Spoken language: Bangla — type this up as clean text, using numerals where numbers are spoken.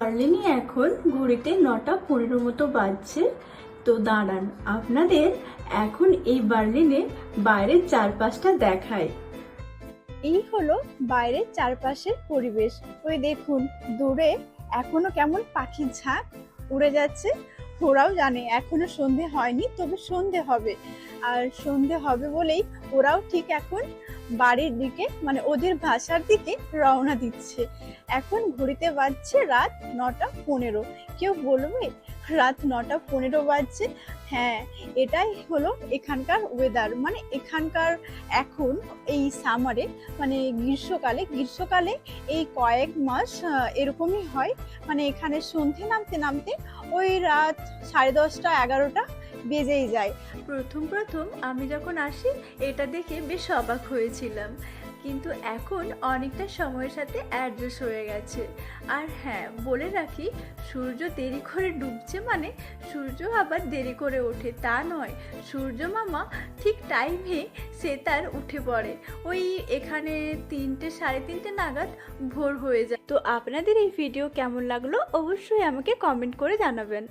বার্লিনে এখন ঘড়িতে 9:15 মতো বাজছে। তো দাঁড়ান, আপনাদের এখন এই বার্লিনে বাইরের চারপাশটা দেখায়। এই হলো বাইরের চারপাশের পরিবেশ। ওই দেখুন দূরে এখনো কেমন পাখির ঝাঁক উড়ে যাচ্ছে। ওরাও জানে এখনো সন্ধে হয়নি, তবে সন্ধে হবে। আর সন্ধে হবে বলেই ওরাও ঠিক এখন বাড়ির দিকে, মানে ওদের বাসার দিকে রওনা দিচ্ছে। এখন ঘড়িতে বাজছে রাত 9:15। কেউ বলবে রাত 9:15 বাজছে? হ্যাঁ, এটাই হলো এখানকার ওয়েদার, মানে এখানকার এখন এই সামারে, মানে গ্রীষ্মকালে এই কয়েক মাস এরকমই হয়। মানে এখানে সন্ধে নামতে নামতে ওই রাত 10:30 11টা বেজেই যায়। প্রথম প্রথম আমি যখন আসি এটা দেখে বেশ অবাক হয়েছিলাম, কিন্তু এখন অনেকটা সময়ের সাথে অ্যাডজাস্ট হয়ে গেছে। আর হ্যাঁ, বলে রাখি, সূর্য দেরি করে ডুবছে মানে সূর্য আবার দেরি করে ওঠে তা নয়। সূর্য মামা ঠিক টাইমে সে তার উঠে পড়ে। ওই এখানে 3টে 3:30 নাগাদ ভোর হয়ে যায়। তো আপনাদের এই ভিডিও কেমন লাগলো অবশ্যই আমাকে কমেন্ট করে জানাবেন।